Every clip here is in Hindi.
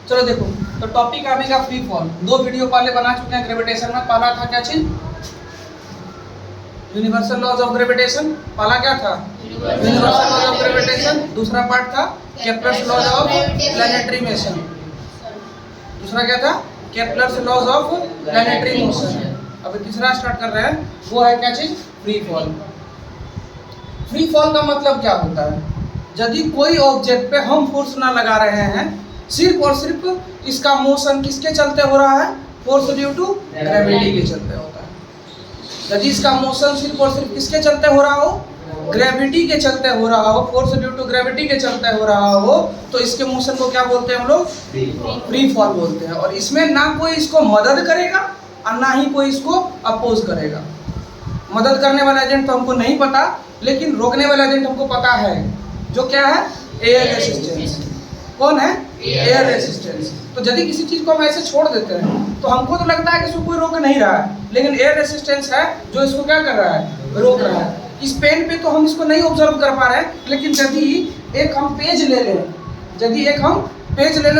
चलो देखो, तो टॉपिक आएगा फ्री फॉल। दो वीडियो पहले बना चुके हैं ग्रेविटेशन में। पहला था क्या चीज? Universal laws of gravitation. पहला क्या था? Universal laws of gravitation. दूसरा पार्ट था Kepler's laws of planetary motion. दूसरा क्या था? Kepler's laws of planetary motion. अब तीसरा स्टार्ट कर रहे हैं, वो है क्या चीज? Free fall. फ्री फॉल का मतलब क्या होता है? यदि कोई ऑब्जेक्ट पे हम फोर्स ना लगा रहे हैं, सिर्फ और सिर्फ इसका मोशन किसके चलते हो रहा है? फोर्स ड्यू टू ग्रेविटी के चलते होता है। यदि इसका मोशन सिर्फ और सिर्फ किसके चलते हो रहा हो? ग्रेविटी के चलते हो रहा हो, फोर्स ड्यू टू ग्रेविटी के चलते हो रहा हो, तो इसके मोशन को क्या बोलते हैं हम लोग? फ्री फॉल बोलते हैं। और इसमें ना कोई इसको मदद करेगा और ना ही कोई इसको अपोज करेगा। मदद करने वाला एजेंट तो हमको नहीं पता, लेकिन रोकने वाला एजेंट हमको पता है। जो क्या है? Air resistance. कौन है? Air resistance. तो यदि किसी चीज को हम ऐसे छोड़ देते हैं तो हमको तो लगता है कि इसको कोई रोक नहीं रहा है, लेकिन एयर रेसिस्टेंस है जो इसको क्या कर रहा है? रोक रहा है। इस पेन पे तो हम इसको नहीं ऑब्जर्व कर पा रहे हैं, लेकिन यदि एक हम पेज ले लें,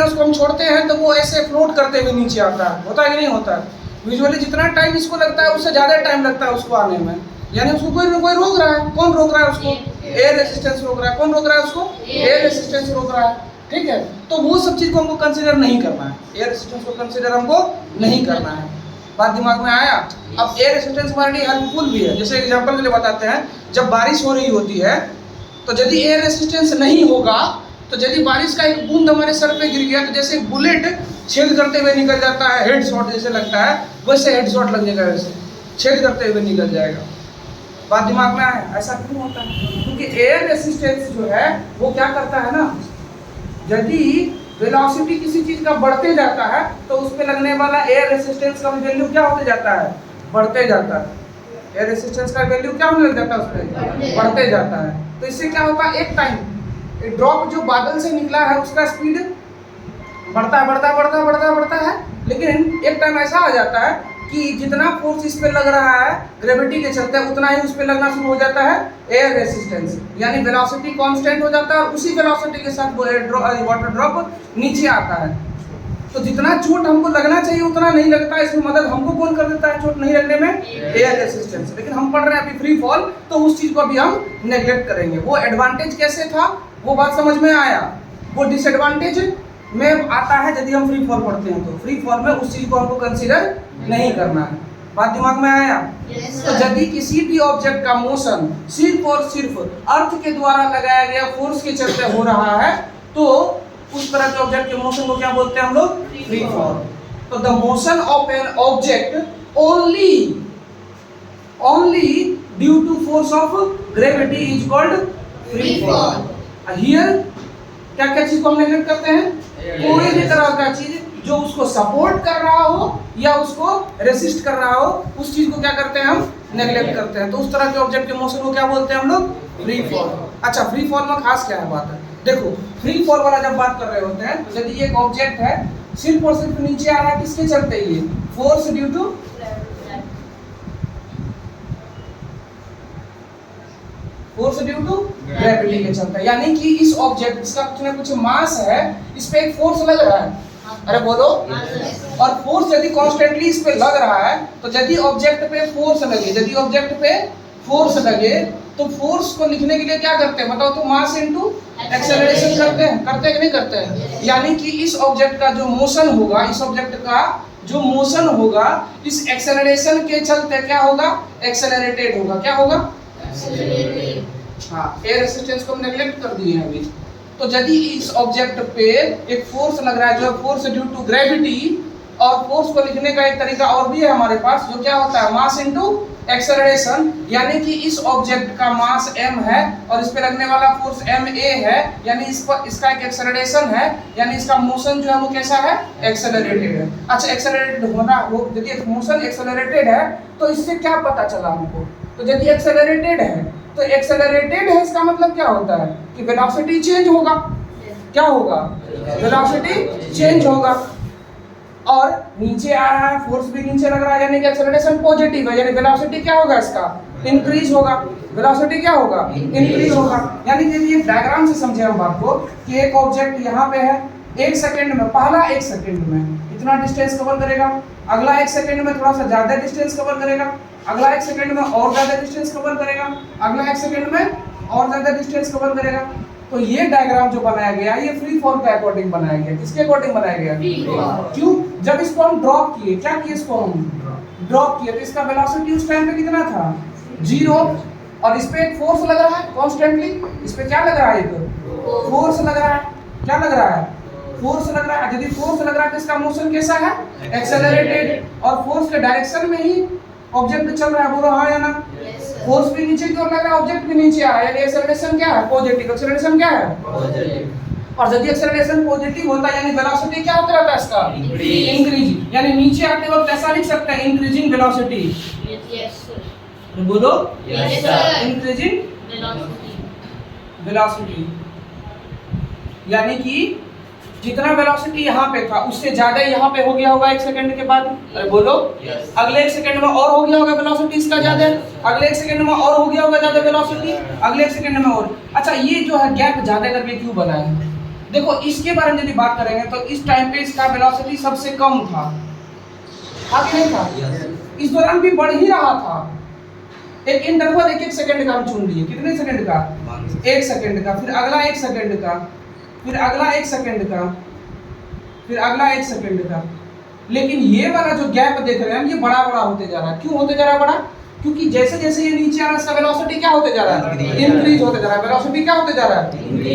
उसको हम छोड़ते हैं तो वो ऐसे फ्लोट करते हुए नीचे आता है। होता है कि नहीं होता है? यूजुअली जितना टाइम इसको लगता है उससे ज़्यादा टाइम लगता है उसको आने में। यानी उसको कोई रोक रहा है। कौन रोक रहा है उसको? एयर रेसिस्टेंस रोक रहा है। कौन रोक रहा है उसको? एयर रेसिस्टेंस रोक रहा है। ठीक है, तो वो सब चीज़ को हमको कंसीडर नहीं करना है। एयर रेसिस्टेंस को कंसीडर हमको नहीं करना है। बात दिमाग में आया? अब एयर रेसिस्टेंस हमारे लिए हेल्पफुल भी है। जैसे एग्जांपल के लिए बताते हैं, जब बारिश हो रही होती है तो यदि एयर रेसिस्टेंस नहीं होगा तो यदि बारिश का एक बूंद हमारे सर पे गिर गया तो जैसे बुलेट छेद करते हुए निकल जाता है, हेड शॉट जैसे लगता है, वैसे हेड शॉट लगने का वैसे छेद करते हुए निकल जाएगा। बात दिमाग में आया? ऐसा क्यों होता है? क्योंकि एयर रेसिस्टेंस जो है वो क्या करता है ना, यदि वेलोसिटी किसी चीज का बढ़ते जाता है तो उस पे लगने वाला एयर रेसिस्टेंस का वैल्यू क्या होते जाता है? बढ़ते जाता है। एयर रेसिस्टेंस का वैल्यू क्या होने लग जाता है? उस पे बढ़ते जाता है। तो इससे क्या होता है? एक टाइम ड्रॉप जो बादल से निकला है उसका स्पीड बढ़ता है, लेकिन एक टाइम ऐसा आ जाता है कि जितना फोर्स इस पे लग रहा है ग्रेविटी के चलते, उतना ही उस पे लगना शुरू हो जाता है एयर रेसिस्टेंस। यानी वेलोसिटी कांस्टेंट हो जाता है और उसी वेलोसिटी के साथ वो वाटर ड्रॉप नीचे आता है। तो जितना चोट हमको लगना चाहिए उतना नहीं लगता। इसमें मदद हमको कौन कर देता है चोट नहीं लगने में? Air resistance. लेकिन हम पढ़ रहे हैं अभी फ्री फॉल, तो उस चीज को अभी हम नेग्लेक्ट करेंगे। वो एडवांटेज कैसे था वो बात समझ में आया। वो डिसएडवांटेज में आता है यदि हम फ्री फॉल पढ़ते हैं तो फ्री फॉल में उस चीज को हमको कंसीडर नहीं करना है। बात दिमाग में आया? तो यदि किसी भी ऑब्जेक्ट का मोशन सिर्फ और सिर्फ अर्थ के द्वारा लगाया गया फोर्स के चलते हो रहा है तो उस तरह के ऑब्जेक्ट के मोशन को क्या बोलते हैं हम लोग? Free fall. तो the motion of an object only due to force of gravity is called free fall. Here क्या क्या चीज को हम नेग्लेक्ट करते हैं? कोई भी तरह का चीज जो उसको सपोर्ट कर रहा हो या उसको रेसिस्ट कर रहा हो, उस चीज को क्या करते हैं? हम नेग्लेक्ट करते हैं। तो उस तरह के ऑब्जेक्ट के मोशन को क्या बोलते हैं हम लोग? Free fall. अच्छा, फ्री फॉल में खास क्या है बात है? देखो, फ्री फॉल वाला जब बात कर रहे होते हैं तो यदि एक ऑब्जेक्ट है सिर्फ और सिर्फ नीचे आ रहा है, किसके चलते? ये फोर्स ड्यू टू ग्रेविटी के चलते। यानी कि इस ऑब्जेक्ट इसका कुछ ना कुछ मास है, इस पे एक फोर्स लग रहा है। अरे बोलो। और फोर्स यदि कॉन्स्टेंटली इस पे लग रहा है तो यदि ऑब्जेक्ट पे फोर्स लगे तो फोर्स को लिखने के लिए क्या करते हैं बताओ? तो मास इनटू एक्सेलरेशन करते हैं कि नहीं करते हैं? यानी कि इस ऑब्जेक्ट का जो मोशन होगा, इस एक्सेलरेशन के चलते क्या होगा? एक्सेलरेटेड होगा। क्या होगा? हाँ, एयर रेसिस्टेंस को हम नेग्लेक्ट कर दिए हैं अभी। तो यदि इस ऑब्जेक्ट पे एक फोर्स लग रहा है जो है फोर्स ड्यू टू ग्रेविटी, और फोर्स को लिखने का एक तरीका और भी है हमारे पास जो क्या होता है? Mass into acceleration. यानी कि इस ऑब्जेक्ट का मास m है और इस पे लगने वाला फोर्स ma है, यानी इसका एक एक्सेलरेशन है, यानी इसका मोशन जो है वो कैसा है? एक्सेलरेटेड है। अच्छा, एक्सेलरेटेड होना वो यदि मोशन एक्सेलरेटेड है तो इससे क्या पता चला हमको? तो यदि एक्सेलरेटेड है तो एक्सेलरेटेड है इसका मतलब क्या होता है? कि वेलोसिटी चेंज होगा। क्या होगा? वेलोसिटी चेंज होगा। और नीचे आ रहा है, फोर्स भी नीचे लग रहा है, यानी कि एक्सेलरेशन पॉजिटिव है, यानी वेलोसिटी क्या होगा? इसका इंक्रीज होगा। वेलोसिटी क्या होगा? इंक्रीज होगा। यानी कि ये डायग्राम से समझे हम बात को कि एक ऑब्जेक्ट यहाँ पे है 1 सेकंड में, पहला 1 सेकंड में इतना डिस्टेंस कवर करेगा, अगला 1 सेकंड में थोड़ा सा ज्यादा डिस्टेंस कवर करेगा, अगला 1 सेकंड में और ज्यादा डिस्टेंस कवर करेगा, अगला 1 सेकंड में और ज्यादा डिस्टेंस कवर करेगा। तो ये डायग्राम जो बनाया गया ये फ्री फॉल के अकॉर्डिंग बनाया गया। किसके अकॉर्डिंग बनाया गया? क्यों? जब इसको हम ड्रॉप किए, क्या किए, इसको हम ड्रॉप किए तो इसका वेलोसिटी उस टाइम पे कितना था? 0। और इस पे एक फोर्स लग रहा है कॉन्स्टेंटली, इस पे क्या लग रहा है? एक फोर्स लग रहा है। क्या लग रहा है? फोर्स लग रहा है। यदि फोर्स लग रहा है तो इसका मोशन कैसा है? एक्सेलरेटेड। और फोर्स के डायरेक्शन में ही ऑब्जेक्ट चल रहा है, बोलो हाँ या ना? फोर्स भी नीचे की ओर लग रहा है, ऑब्जेक्ट भी नीचे आ रहा है, यानी एक्सेलरेशन क्या है? पॉजिटिव। एक्सेलरेशन क्या है? पॉजिटिव। और यदि एक्सेलरेशन पॉजिटिव होता है यानी वेलोसिटी क्या होता रहता है इसका? इंक्रीज। यानी नीचे आते वक्त ऐसा लिख सकते हैं इंक्रीजिंग वेलोसिटी। बोलो इंक्रीजिंग वेलोसिटी। यानी कि जितना वेलोसिटी यहाँ पे था उससे ज्यादा यहाँ पे हो गया होगा 1 सेकंड के बाद। अरे बोलो अगले 1 सेकंड में और हो गया होगा वेलोसिटी इसका ज्यादा, अगले 1 सेकंड में और हो गया होगा ज्यादा वेलोसिटी, अगले 1 सेकंड में और। अच्छा ये जो है गैप ज्यादा करके क्यों बना है? देखो इसके बारे में यदि बात करेंगे तो इस टाइम पे इसका वेलोसिटी सबसे कम था कि नहीं था? इस दौरान भी बढ़ ही रहा था। एक इंटरवल 1-1 सेकंड का हम चुन लिए। कितने सेकंड का? 1 सेकंड का, फिर अगला 1 सेकंड का, फिर अगला 1 सेकंड का, फिर अगला 1 सेकंड का। लेकिन ये वाला जो गैप देख रहे हैं हम ये बड़ा बड़ा होते जा रहा है। क्यों होते जा रहा है बड़ा? क्योंकि जैसे जैसे ये नीचे आ रहा है इसका वेलोसिटी क्या होते जा रहा है? इंक्रीज होते जा रहा है। वेलोसिटी क्या होते जा रहा है?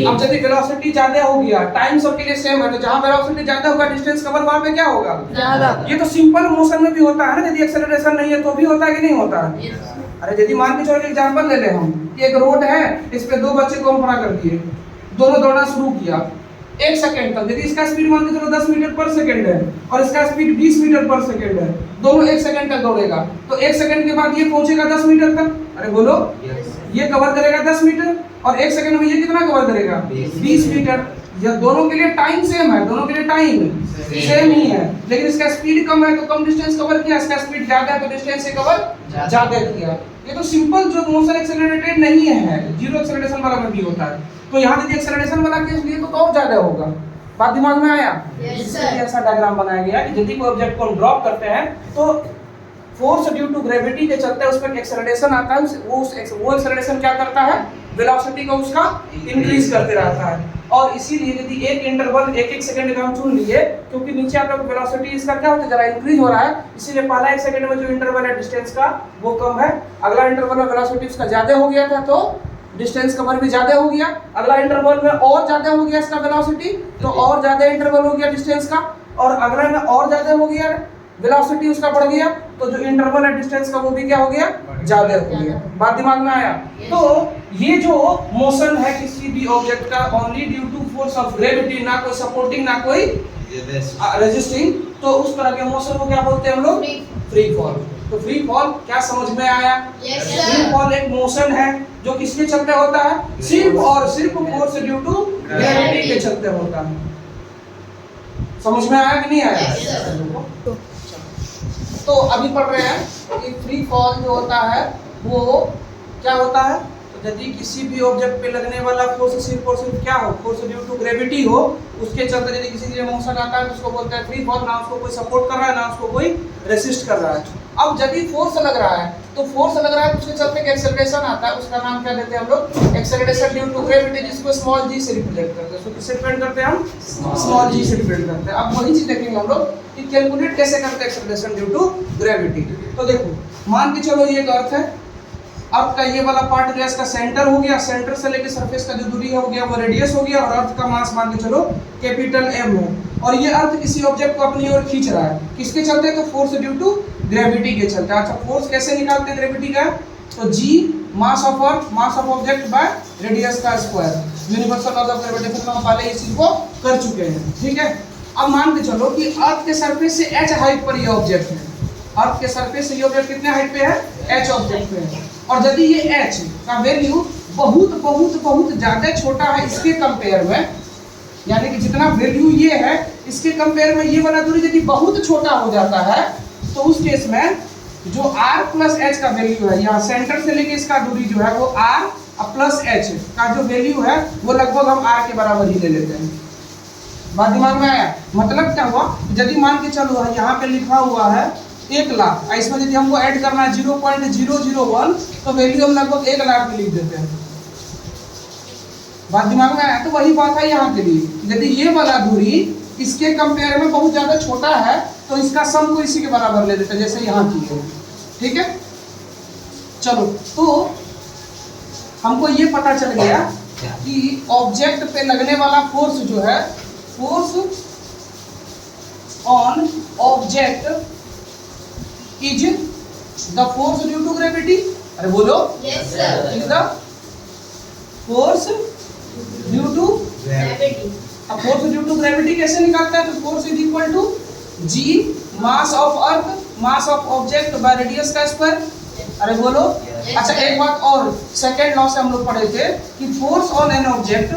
अब यदि वेलोसिटी ज्यादा हो गया, टाइम सबके लिए सेम है, तो जहां वेलोसिटी ज्यादा होगा डिस्टेंस कवर वहां पे क्या होगा? ज्यादा। ये तो सिंपल मोशन में भी होता है ना, यदि एक्सेलरेशन नहीं है तो भी होता है कि नहीं होता है? अरे यदि मान के चलो एग्जांपल ले ले हम कि एक रोड है, इस पे 2 बच्चे को हम खड़ा कर दिए, दोनों दौड़ना शुरू किया 1 सेकंड तक। यदि इसका स्पीड मान के चलो 10 मीटर पर सेकंड है और इसका स्पीड 20 मीटर पर सेकंड है, दोनों 1 सेकंड तक दौड़ेगा, तो 1 सेकंड के बाद ये पहुंचेगा 10 मीटर तक। अरे बोलो ये कवर करेगा 10 मीटर और 1 सेकंड में ये कितना कवर करेगा? 20 मीटर। ये दोनों के लिए टाइम सेम है, दोनों के लिए टाइम सेम ही है, लेकिन इसका स्पीड कम है तो कम डिस्टेंस कवर किया, इसका स्पीड ज्यादा है तो डिस्टेंस से कवर ज्यादा किया। ये तो सिंपल जो मोशन एक्सेलरेटेड नहीं है, जीरो एक्सेलरेशन वाला में भी होता है। तो यहाँ यदि एक्सेलरेशन वाला केस लिए तो और ज्यादा होगा। बात दिमाग में आया? इसलिए ऐसा डायग्राम बनाया गया कि यदि कोई ऑब्जेक्ट को हम ड्रॉप करते हैं तो फोर्स ड्यू टू ग्रेविटी के चलते उस पर एक्सेलरेशन आता है, वो एक्सेलरेशन क्या करता है? वेलोसिटी को उसका इंक्रीज करते रहता है। और इसीलिए यदि एक इंटरवल 1-1 सेकंड का हम चुन लिए, क्योंकि नीचे आप लोग वेलोसिटी इसका क्या होता जा रहा है? इंक्रीज हो रहा है, इसीलिए पहला 1 सेकंड में जो इंटरवल है डिस्टेंस का वो कम है, अगला इंटरवल में वेलोसिटी उसका ज्यादा हो गया था तो डिस्टेंस कवर भी ज्यादा हो गया, अगला इंटरवल में और ज्यादा हो गया इसका वेलोसिटी तो और ज्यादा इंटरवल हो गया डिस्टेंस का, और अगला में और ज्यादा हो गया वेलोसिटी उसका बढ़ गया, तो जो इंटरवल है डिस्टेंस का वो भी क्या हो गया? ज्यादा हो गया। बात दिमाग में आया? तो ये जो मोशन है किसी भी ऑब्जेक्ट का only due to force of gravity, ना कोई सपोर्टिंग ना कोई रेजिस्टिंग, तो उस तरह के मोशन को क्या बोलते हैं हम लोग? Free fall. तो फ्री फॉल क्या समझ में आया? फ्री फॉल एक मोशन है जो किसके चलते होता है? सिर्फ और सिर्फ फोर्स ड्यू टू ग्रेविटी के चलते होता है। समझ में आया कि नहीं आया? तो अभी पढ़ रहे हैं कि फ्री फॉल जो होता है वो क्या होता है? तो यदि किसी भी ऑब्जेक्ट पे लगने वाला फोर्स सिर्फ और सिर्फ क्या हो? फोर्स ड्यू टू ग्रेविटी हो, उसके चलते यदि किसी के मोशन आता है तो उसको बोलते हैं फ्री फॉल। ना उसको कोई सपोर्ट कर रहा है ना उसको कोई रेसिस्ट कर रहा है। अब यदि फोर्स लग रहा है तो फोर्स लग रहा है तो उसके चलते एक्सेलरेशन आता है, उसका नाम क्या देते हैं हम लोग? एक्सेलरेशन ड्यू टू ग्रेविटी, जिसको स्मॉल जी से रिप्रेजेंट करते हैं। तो किससे रिप्रेजेंट करते हैं हम? स्मॉल जी से रिप्रेजेंट करते हैं। अब वही चीज देखेंगे हम लोग कि कैलकुलेट कैसे करते हैं एक्सेलरेशन ड्यू टू ग्रेविटी। तो देखो मान के चलो ये एक अर्थ है, अर्थ का ये वाला पार्ट जो है इसका सेंटर हो गया, सेंटर से लेकर सरफेस का जो दूरी है हो गया वो रेडियस हो गया, और अर्थ का मास मान के चलो कैपिटल M है, और ये अर्थ किसी ऑब्जेक्ट को अपनी ओर खींच रहा है। किसके चलते? तो फोर्स ड्यू टू ग्रेविटी के चलते। अच्छा फोर्स कैसे निकालते हैं ग्रेविटी का? तो G mass of earth, mass of object by radius का square, universal law of gravitation. हम पहले इस चीज को कर चुके हैं, ठीक है। अब मान के चलो कि अर्थ के सरफेस से h हाइट पर ये ऑब्जेक्ट है, अर्थ के सरफेस से ये ऑब्जेक्ट कितने हाइट पे है? h ऑब्जेक्ट पे है। और यदि ये h का वैल्यू बहुत बहुत बहुत ज्यादा छोटा है इसके कंपेयर में, यानी कि जितना वैल्यू ये है इसके कंपेयर में ये वाला दूरी यदि बहुत छोटा हो जाता है, तो उस केस में जो r प्लस h का वैल्यू है, यहाँ सेंटर से लेके इसका दूरी जो है वो r प्लस h का जो वैल्यू है वो लगभग हम r के बराबर ही ले लेते हैं। बात दिमाग में आया? मतलब क्या हुआ, यदि मान के चलो यहाँ पे लिखा हुआ है 1 लाख, इसमें यदि हमको ऐड करना है 0.001 तो वैल्यू हम लगभग 1 लाख की लिख देते हैं। बात दिमाग में आया? तो वही बात है यहाँ के लिए, यदि ये वाला दूरी इसके कंपेयर में बहुत ज्यादा छोटा है तो इसका सम को इसी के बराबर ले देते हैं, जैसे यहाँ की है। ठीक है, चलो तो हमको ये पता चल गया कि ऑब्जेक्ट पे लगने वाला फोर्स जो है, force on object is the force due to gravity. अरे बोलो, yes sir, is the force due to gravity. अब फोर्स ड्यू टू ग्रेविटी कैसे निकालते हैं? तो force is equal to G mass of earth mass of object by radius का स्क्वायर। अरे बोलो। अच्छा एक बात और, सेकेंड लॉ से हम लोग पढ़े थे कि force on an object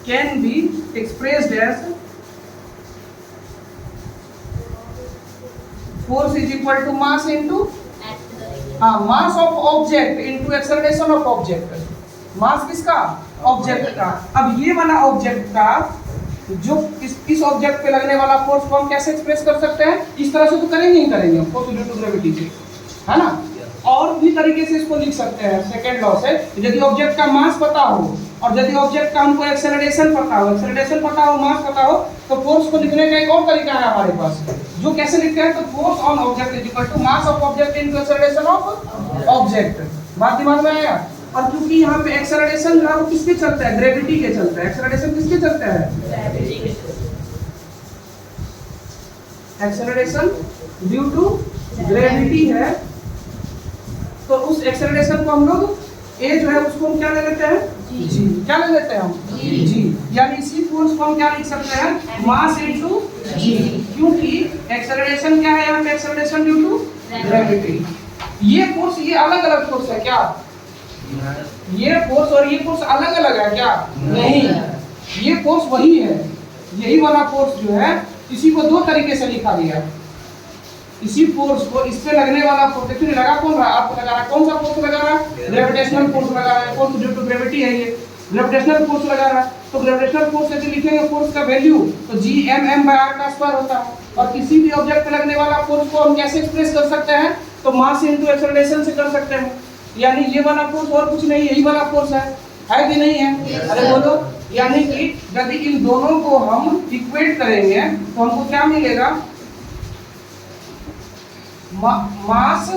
can be expressed as force is equal to mass into mass of object into acceleration of object. Mass किसका? ऑब्जेक्ट का। अब ये वाला ऑब्जेक्ट का जो इस ऑब्जेक्ट पे लगने वाला फोर्स को हम कैसे एक्सप्रेस कर सकते हैं? इस तरह से तो करेंगे ही करेंगे हम, फोर्स ड्यू टू ग्रेविटी से, है ना। और भी तरीके से इसको लिख सकते हैं सेकेंड लॉ से, यदि ऑब्जेक्ट का मास पता हो और यदि ऑब्जेक्ट का हमको एक्सेलरेशन पता हो, मास पता हो, तो फोर्स को लिखने का एक और तरीका है हमारे पास, जो कैसे लिखते हैं? तो force on object is equal to mass of object into acceleration of object. बात दिमाग में आया? और क्योंकि यहाँ पे एक्सेलरेशन जो है वो किसके चलता है? ग्रेविटी के चलता है। एक्सेलरेशन किसके चलता है? एक्सेलरेशन ड्यू टू ग्रेविटी है। तो उस एक्सेलरेशन को हम लोग ए जो है उसको हम क्या ले लेते हैं? जी। क्या ले लेते हैं हम? जी। यानी इसी फोर्स को हम क्या लिख सकते हैं? मास इनटू जी, क्योंकि एक्सेलरेशन क्या है यहाँ पे? Acceleration due to gravity. ये फोर्स, ये अलग अलग फोर्स है क्या? ये फोर्स और ये फोर्स अलग अलग है क्या? नहीं, ये फोर्स वही है। यही वाला फोर्स जो है इसी को दो तरीके से लिखा गया। इसी फोर्स को इस पे लगने वाला फोर्स, देखिए लगा कौन रहा? आपको लगा रहा है। कौन सा फोर्स लगा रहा है? ग्रेविटेशनल फोर्स लगा रहा है। फोर्स ड्यू टू ग्रेविटी है, ये ग्रेविटेशनल फोर्स लगा रहा है। तो ग्रेविटेशनल फोर्स यदि लिखेंगे फोर्स का वैल्यू तो Gm/r का स्क्वायर होता है। और किसी भी ऑब्जेक्ट पे लगने वाला फोर्स को हम कैसे एक्सप्रेस कर सकते हैं? तो मास इनटू एक्सेलरेशन से कर सकते हैं। यानी ये वाला फोर्स और कुछ नहीं, यही वाला फोर्स है कि नहीं है? अरे बोलो। यानी कि यदि इन दोनों को हम इक्वेट करेंगे तो हमको क्या मिलेगा? Mass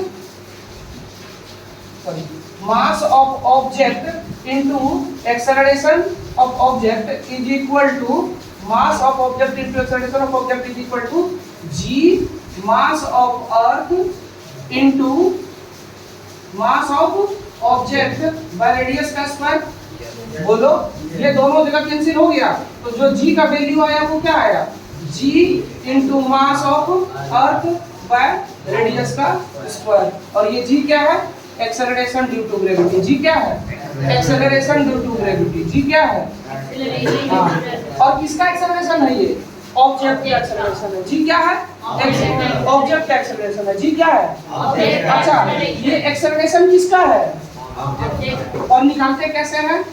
of object into acceleration of object is equal to mass of object into acceleration of object is equal to G mass of earth into mass of object by radius का स्क्वायर। बोलो, ये दोनों जगह कैंसिल हो गया तो जो जी का वैल्यू आया वो क्या आया? G into mass of earth by radius का स्क्वायर। और ये जी क्या है? Acceleration due to gravity. G क्या है? Acceleration due to gravity. G क्या है? हाँ। और किसका एक्सेलरेशन है? ये ऑब्जेक्ट का एक्सेलरेशन है। जी क्या है? ऑब्जेक्ट का एक्सेलरेशन है। जी क्या है? अच्छा, ये एक्सेलरेशन किसका है? और निकालते कैसे हैं?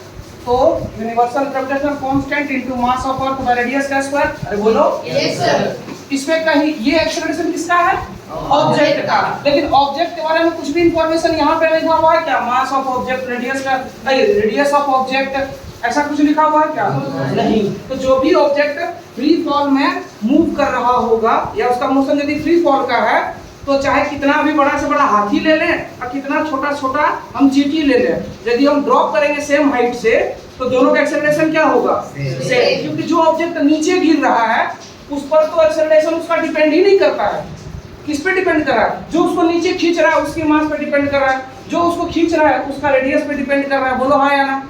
तो universal gravitational constant into mass of earth by radius का स्क्वायर। अरे बोलो। Yes sir. इसमें कहीं ये एक्सेलरेशन किसका है? ऑब्जेक्ट का। लेकिन ऑब्जेक्ट के बारे में कुछ भी इंफॉर्मेशन यहाँ पे लिखा हुआ है क्या? मास of object, radius of object, ऐसा कुछ लिखा हुआ है क्या? नहीं। तो जो भी ऑब्जेक्ट फ्री फॉल में मूव कर रहा होगा या उसका मोशन यदि फ्री फॉल का है तो चाहे कितना भी बड़ा से बड़ा हाथी ले लें और कितना छोटा छोटा हम चींटी ले लें, यदि हम ड्रॉप करेंगे सेम हाइट से तो दोनों का एक्सेलरेशन क्या होगा? सेम। क्योंकि जो ऑब्जेक्ट नीचे गिर रहा है उस पर तो एक्सेलरेशन उसका डिपेंड ही नहीं करता है। किस पे डिपेंड कर रहा है? जो उसको नीचे खींच रहा है उसके मास पे डिपेंड कर रहा है। जो उसको खींच रहा है उसका रेडियस पे डिपेंड कर रहा है। बोलो हाँ या ना?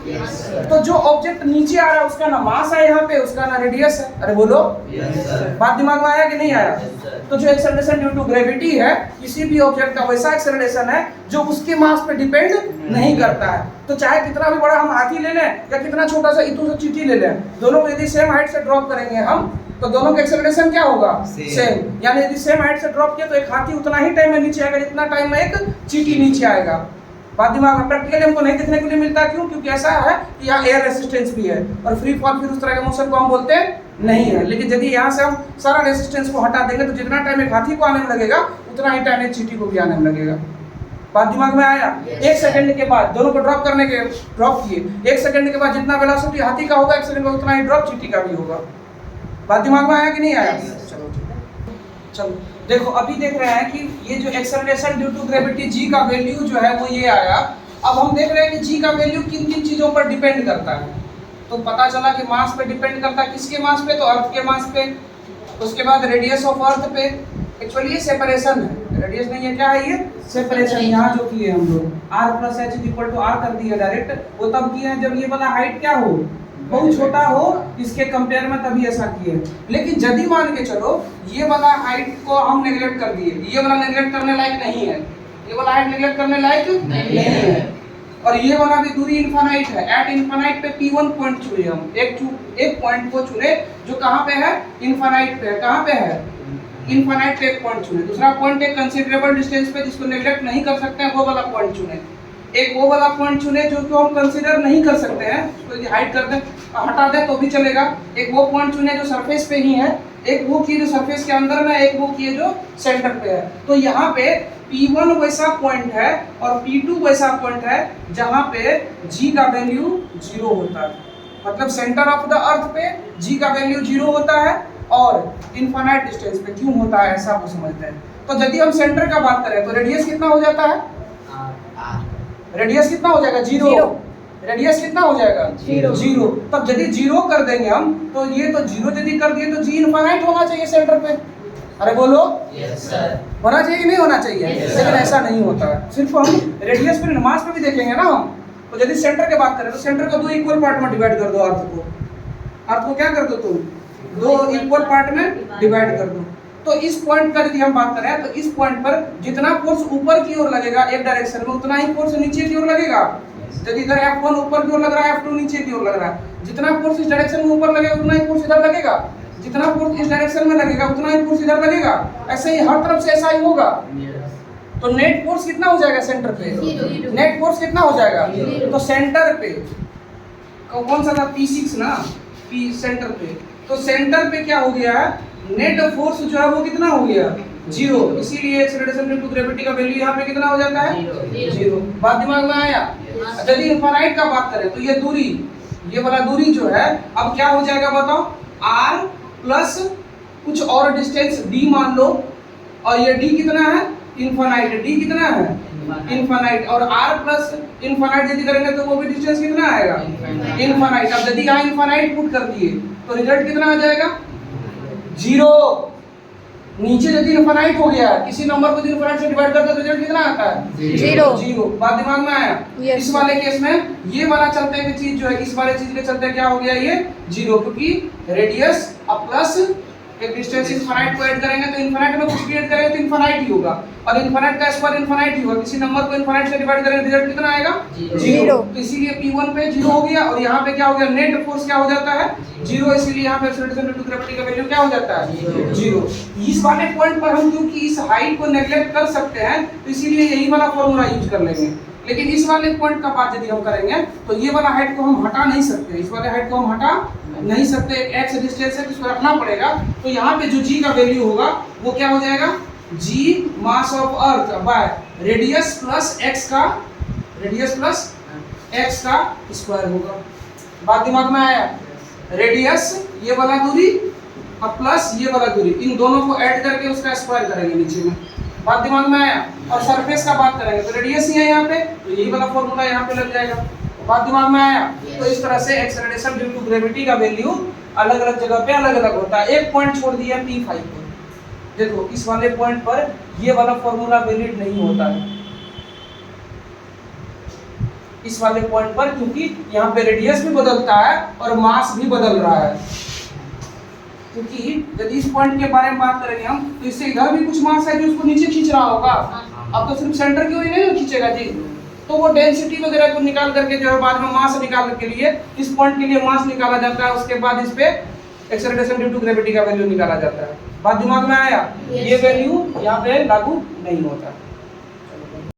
तो जो ऑब्जेक्ट नीचे आ रहा है उसका ना मास है यहाँ पे, उसका ना रेडियस है। अरे बोलो। बात दिमाग में आया कि नहीं आया? तो जो एक्सेलरेशन ड्यू टू ग्रेविटी है किसी भी ऑब्जेक्ट का वैसा एक्सेलरेशन है जो उसके मास पे डिपेंड नहीं करता है। तो चाहे कितना भी बड़ा हम हाथी ले लें या कितना छोटा सा इतू सा चींटी ले लें, दोनों को यदि सेम हाइट से ड्रॉप करेंगे हम तो दोनों का एक्सेलरेशन क्या होगा? सेम। यानी यदि सेम हाइट से ड्रॉप किया तो एक हाथी उतना ही टाइम में नीचे आएगा जितना टाइम में एक चींटी नीचे आएगा। बात दिमाग में प्रैक्टिकली हमको नहीं देखने के लिए मिलता, क्यों? क्योंकि ऐसा है कि यहाँ एयर रेसिस्टेंस भी है और फ्री फॉल फिर उस तरह के मोशन को हम बोलते नहीं है। लेकिन यदि यहाँ से हम सारा रेसिस्टेंस को हटा देंगे तो जितना टाइम एक हाथी को आने में लगेगा उतना ही टाइम एक चींटी को भी आने में लगेगा। बात दिमाग में आया? एक सेकंड के बाद दोनों को ड्रॉप किए, एक सेकंड के बाद जितना वेलोसिटी हाथी का होगा एक सेकंड में उतना ही ड्रॉप चींटी का भी होगा। बात दिमाग में आया कि नहीं आया? चलो ठीक है, चलो देखो अभी देख रहे हैं कि ये जो एक्सेलरेशन ड्यू टू ग्रेविटी जी का वैल्यू जो है वो ये आया। अब हम देख रहे हैं कि जी का वैल्यू किन किन चीजों पर डिपेंड करता है। तो पता चला कि मास पे डिपेंड करता है, किसके मास पे? तो अर्थ के मास पे। उसके बाद रेडियस ऑफ अर्थ पे। एक्चुअली ये सेपरेशन है, रेडियस नहीं है, क्या है ये? सेपरेशन। यहाँ जो किए हम लोग r + h = r कर दिया डायरेक्ट, वो तब किए हैं जब ये वाला हाइट क्या हो, बहुत छोटा हो इसके कंपेयर में, तभी ऐसा किए। लेकिन यदि मान के चलो ये वाला हाइट को हम नेगलेक्ट कर दिए, ये वाला नेगलेक्ट करने लायक नहीं है, ये वाला हाइट नेगलेक्ट करने लायक नहीं है, और ये वाला भी दूरी इनफाइनाइट है। एट इनफाइनाइट पे P1 पॉइंट चुने हम, एक पॉइंट को चुने जो कहाँ पे है? इनफाइनाइट पे है। कहाँ पे है? इनफाइनाइट पे एक पॉइंट चुने। दूसरा पॉइंट एक कंसीडरेबल डिस्टेंस पे जिसको नेगलेक्ट नहीं कर सकते हैं, वो वाला पॉइंट चुने। एक वो वाला पॉइंट चुने जो कि हम कंसीडर नहीं कर सकते हैं, उसको यदि हाइड कर दें हटा दें तो भी चलेगा। एक वो पॉइंट चुने जो सरफेस पे ही है, एक वो किए जो सरफेस के अंदर में, एक वो किए जो सेंटर पे है। तो यहाँ पे P1 वैसा पॉइंट है और P2 वैसा पॉइंट है जहाँ पे G का वैल्यू 0 होता है। मतलब सेंटर ऑफ द अर्थ पे G का वैल्यू 0 होता है और इनफाइनाइट डिस्टेंस पे क्यों होता है ऐसा वो समझते हैं। तो यदि हम सेंटर का बात करें तो रेडियस कितना हो जाता है? रेडियस कितना हो जाएगा? 0। रेडियस कितना हो जाएगा? 0। तब यदि 0 कर देंगे हम तो ये तो 0 यदि कर दिए तो G इनफाइनाइट होना चाहिए सेंटर पे। अरे बोलो यस सर। होना चाहिए कि नहीं होना चाहिए? Yes, लेकिन sir. ऐसा नहीं होता है। सिर्फ हम रेडियस पे मास पे भी देखेंगे ना हम, तो यदि सेंटर की बात करें तो सेंटर को 2 इक्वल पार्ट में डिवाइड कर दो। अर्थ को क्या कर दो तुम? 2 इक्वल पार्ट में डिवाइड कर दो। तो इस पॉइंट का यदि हम बात करें तो इस पॉइंट पर जितना फोर्स ऊपर की ओर लगेगा एक डायरेक्शन में, उतना ही फोर्स नीचे की ओर लगेगा। यदि इधर F1 ऊपर की ओर लग रहा है, F2 नीचे की ओर लग रहा है, जितना फोर्स इस डायरेक्शन में ऊपर लगेगा उतना ही फोर्स इधर लगेगा, जितना फोर्स इस डायरेक्शन में लगेगा उतना ही फोर्स इधर लगेगा। ऐसे ही हर तरफ से ऐसा ही होगा। तो नेट फोर्स कितना हो जाएगा सेंटर पे? नेट फोर्स कितना हो जाएगा? तो सेंटर पे कौन सा था? P6 ना, P सेंटर पे। तो सेंटर पे क्या हो गया है? नेट फोर्स जो है वो कितना हो गया? 0। इसीलिए एक्सेलरेशन ड्यू टू ग्रेविटी का वैल्यू यहाँ पे कितना हो जाता है? 0। बात दिमाग में आया? यदि इनफाइनाइट का बात करें तो ये दूरी, ये वाला दूरी जो है अब क्या हो जाएगा बताओ? r प्लस कुछ और डिस्टेंस d मान लो, और ये d कितना है? इनफाइनाइट। d कितना है? इनफाइनाइट। और r प्लस इनफाइनाइट यदि करेंगे तो वो भी डिस्टेंस कितना आएगा? इनफाइनाइट। अब यदि यहाँ इनफाइनाइट पुट कर दिए तो रिजल्ट कितना आ जाएगा? 0। नीचे यदि इनफाइनाइट हो गया, किसी नंबर को इनफाइनाइट से डिवाइड करते तो रिजल्ट कितना आता है? 0। बात दिमाग में आया? Yes. इस वाले केस में ये वाला चलते हैं चीज जो है, इस वाले चीज के चलते क्या हो गया? ये 0, क्योंकि रेडियस अब प्लस एक डिस्टेंस इनफाइनाइट को ऐड करेंगे तो इनफाइनाइट में कुछ भी ऐड करेंगे तो इनफाइनाइट ही होगा, और इनफाइनाइट का स्क्वायर इनफाइनाइट ही होगा। किसी नंबर को इनफाइनाइट से डिवाइड करेंगे रिजल्ट कितना आएगा? 0। तो इसीलिए P1 पे 0 हो गया, और यहाँ पे क्या हो गया? नेट फोर्स क्या हो जाता है? 0। इसीलिए यहाँ पे एक्सेलरेशन ड्यू टू ग्रेविटी का वैल्यू क्या हो जाता है? 0। इस वाले पॉइंट पर हम क्योंकि इस हाइट को नेगलेक्ट कर सकते हैं तो इसीलिए यही वाला फॉर्मूला यूज कर लेंगे। लेकिन इस वाले पॉइंट का बात यदि हम करेंगे तो ये वाला हाइट को हम हटा नहीं सकते, इस वाले हाइट को हम हटा नहीं सकते। x डिस्टेंस है इसको रखना पड़ेगा। तो यहाँ पे जो g का वैल्यू होगा वो क्या हो जाएगा? g mass of earth by radius plus x का स्क्वायर होगा। बात दिमाग में आया? रेडियस ये वाला दूरी और प्लस ये वाला दूरी, इन दोनों को ऐड करके उसका स्क्वायर करेंगे नीचे में। बात दिमाग में आया? और सरफेस का बात करेंगे तो रेडियस ही है यहाँ पे, तो यही वाला फॉर्मूला यहाँ पे लग जाएगा। बात दिमाग में आया? तो इस तरह से एक्सेलरेशन ड्यू टू ग्रेविटी का वैल्यू अलग अलग जगह पे अलग अलग होता है। एक पॉइंट छोड़ दिया P5 पर, देखो इस वाले पॉइंट पर ये वाला फॉर्मूला वैलिड नहीं होता है इस वाले पॉइंट पर, क्योंकि यहाँ पे रेडियस भी बदलता है और मास भी बदल रहा है। क्योंकि यदि इस पॉइंट के बारे में बात करेंगे हम तो इससे इधर भी कुछ मास है जो उसको नीचे खींच रहा होगा। अब तो सिर्फ सेंटर की ओर ही नहीं खींचेगा जी, तो वो डेंसिटी वगैरह को निकाल करके जो है बाद में मास निकालने के लिए इस पॉइंट के लिए मास निकाला जाता है, उसके बाद इस पे एक्सेलरेशन ड्यू टू ग्रेविटी का वैल्यू निकाला जाता है। बात दिमाग में आया? ये वैल्यू यहाँ पे लागू नहीं होता।